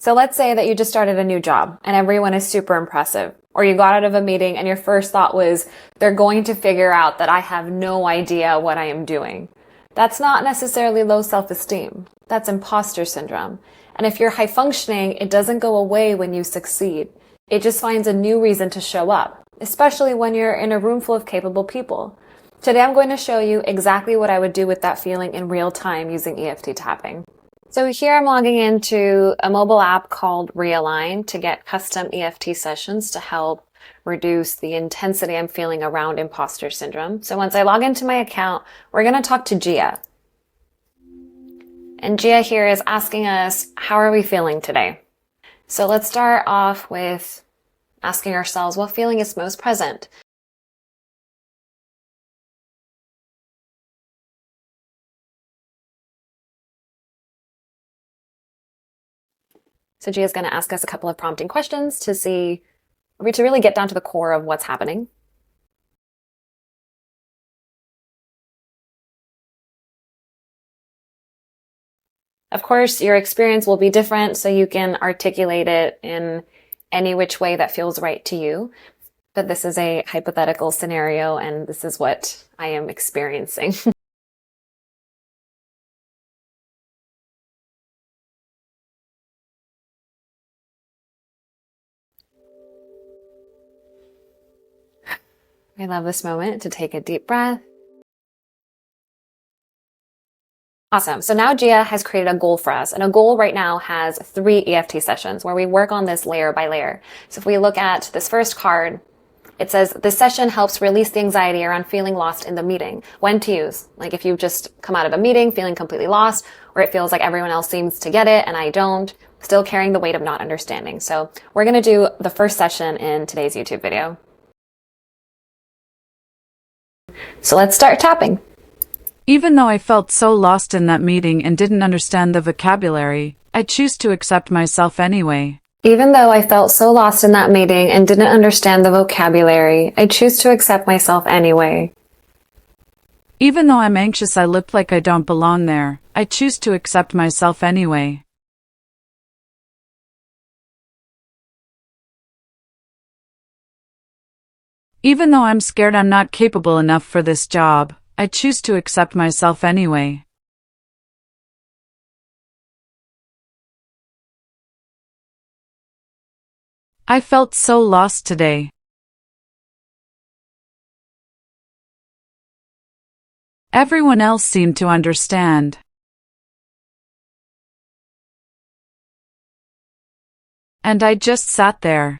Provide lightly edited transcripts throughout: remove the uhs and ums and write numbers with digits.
So let's say that you just started a new job and everyone is super impressive, or you got out of a meeting and your first thought was, they're going to figure out that I have no idea what I am doing. That's not necessarily low self-esteem. That's imposter syndrome. And if you're high functioning, it doesn't go away when you succeed. It just finds a new reason to show up, especially when you're in a room full of capable people. Today I'm going to show you exactly what I would do with that feeling in real time using EFT tapping. So here I'm logging into a mobile app called Realign to get custom EFT sessions to help reduce the intensity I'm feeling around imposter syndrome. So once I log into my account, we're going to talk to Gia. And Gia here is asking us, how are we feeling today? So let's start off with asking ourselves, what feeling is most present? So Gia's going to ask us a couple of prompting questions to really get down to the core of what's happening. Of course, your experience will be different, so you can articulate it in any which way that feels right to you. But this is a hypothetical scenario, and this is what I am experiencing. I love this moment to take a deep breath. Awesome. So now Gia has created a goal for us, and a goal right now has 3 EFT sessions where we work on this layer by layer. So if we look at this first card, it says, this session helps release the anxiety around feeling lost in the meeting. When to use? Like if you've just come out of a meeting feeling completely lost, or it feels like everyone else seems to get it and I don't, still carrying the weight of not understanding. So we're going to do the first session in today's YouTube video. So let's start tapping. Even though I felt so lost in that meeting and didn't understand the vocabulary, I choose to accept myself anyway. Even though I felt so lost in that meeting and didn't understand the vocabulary, I choose to accept myself anyway. Even though I'm anxious I look like I don't belong there, I choose to accept myself anyway. Even though I'm scared I'm not capable enough for this job, I choose to accept myself anyway. I felt so lost today. Everyone else seemed to understand. And I just sat there.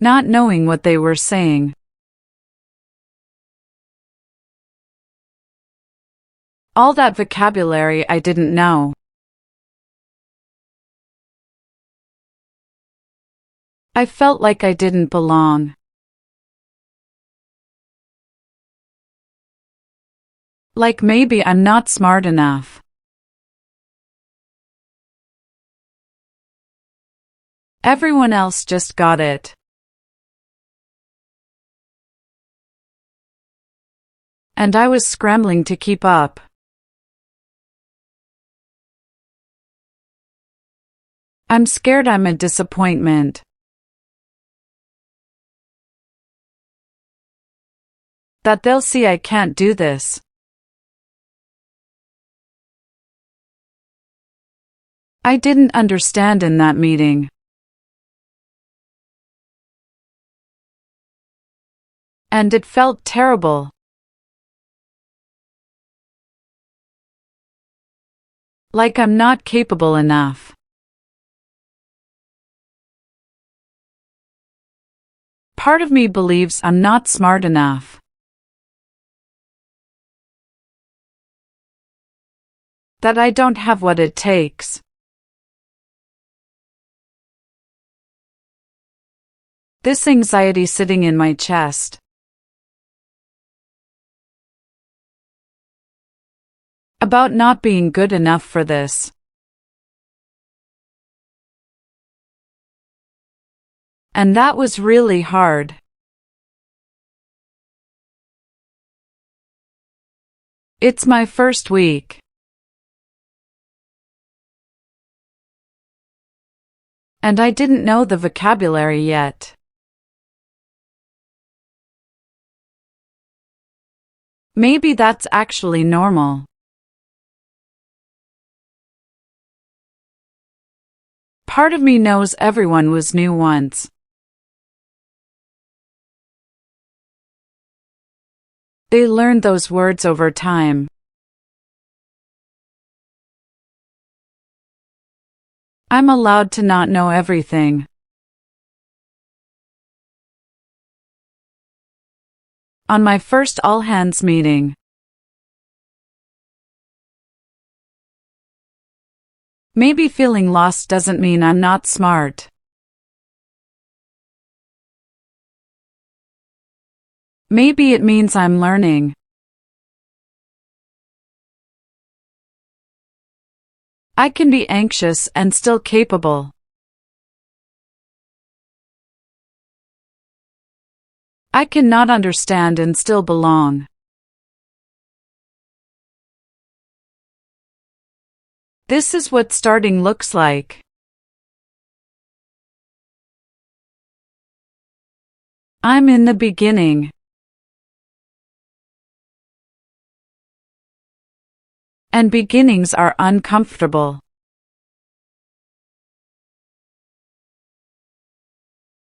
Not knowing what they were saying. All that vocabulary I didn't know. I felt like I didn't belong. Like maybe I'm not smart enough. Everyone else just got it. And I was scrambling to keep up. I'm scared I'm a disappointment. That they'll see I can't do this. I didn't understand in that meeting. And it felt terrible. Like I'm not capable enough. Part of me believes I'm not smart enough. That I don't have what it takes. This anxiety sitting in my chest. About not being good enough for this. And that was really hard. It's my first week. And I didn't know the vocabulary yet. Maybe that's actually normal. Part of me knows everyone was new once. They learned those words over time. I'm allowed to not know everything. On my first all-hands meeting, maybe feeling lost doesn't mean I'm not smart. Maybe it means I'm learning. I can be anxious and still capable. I can not understand and still belong. This is what starting looks like. I'm in the beginning. And beginnings are uncomfortable.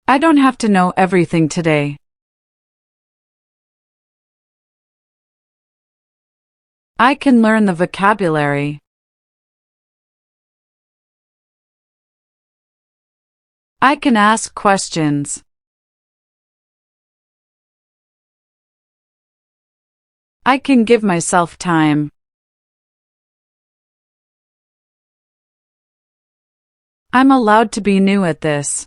I don't have to know everything today. I can learn the vocabulary. I can ask questions. I can give myself time. I'm allowed to be new at this.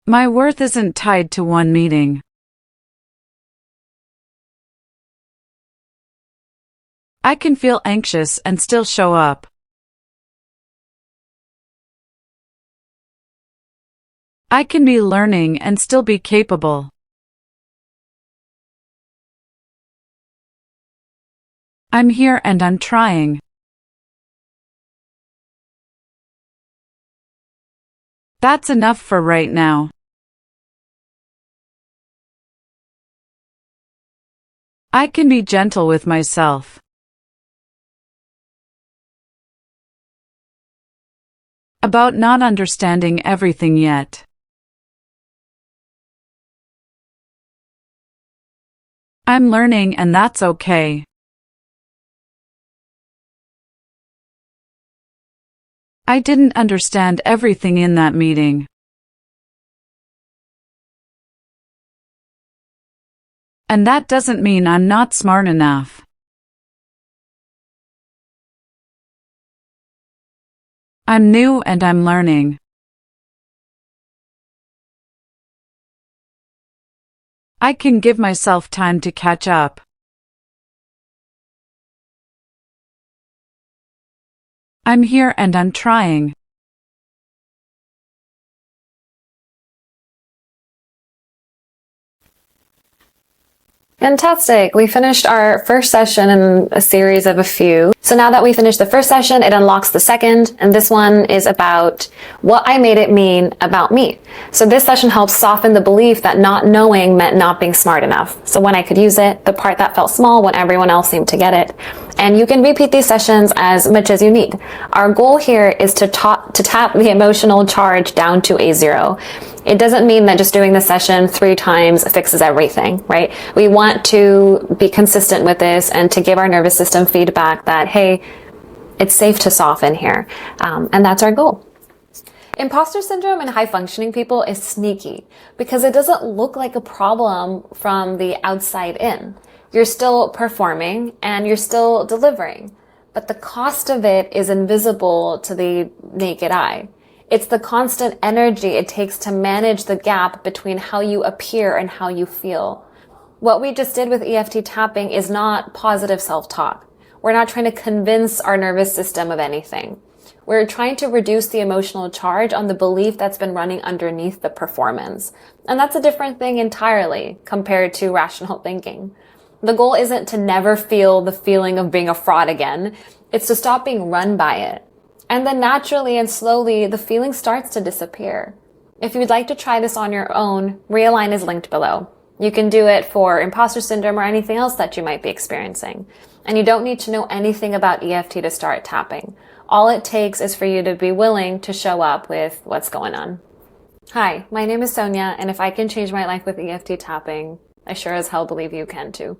My worth isn't tied to one meeting. I can feel anxious and still show up. I can be learning and still be capable. I'm here and I'm trying. That's enough for right now. I can be gentle with myself. About not understanding everything yet. I'm learning and that's okay. I didn't understand everything in that meeting. And that doesn't mean I'm not smart enough. I'm new and I'm learning. I can give myself time to catch up. I'm here and I'm trying. Fantastic. We finished our first session in a series of a few. So now that we finished the first session, it unlocks the second, and this one is about what I made it mean about me. So this session helps soften the belief that not knowing meant not being smart enough. So when I could use it, the part that felt small when everyone else seemed to get it. And you can repeat these sessions as much as you need. Our goal here is to tap the emotional charge down to a 0. It doesn't mean that just doing the session 3 times fixes everything, right? We want to be consistent with this and to give our nervous system feedback that, hey, it's safe to soften here. And that's our goal. Imposter syndrome in high-functioning people is sneaky because it doesn't look like a problem from the outside in. You're still performing and you're still delivering, but the cost of it is invisible to the naked eye. It's the constant energy it takes to manage the gap between how you appear and how you feel. What we just did with EFT tapping is not positive self-talk. We're not trying to convince our nervous system of anything. We're trying to reduce the emotional charge on the belief that's been running underneath the performance. And that's a different thing entirely compared to rational thinking. The goal isn't to never feel the feeling of being a fraud again. It's to stop being run by it. And then naturally and slowly, the feeling starts to disappear. If you'd like to try this on your own, Realign is linked below. You can do it for imposter syndrome or anything else that you might be experiencing. And you don't need to know anything about EFT to start tapping. All it takes is for you to be willing to show up with what's going on. Hi, my name is Sonia, and if I can change my life with EFT tapping, I sure as hell believe you can too.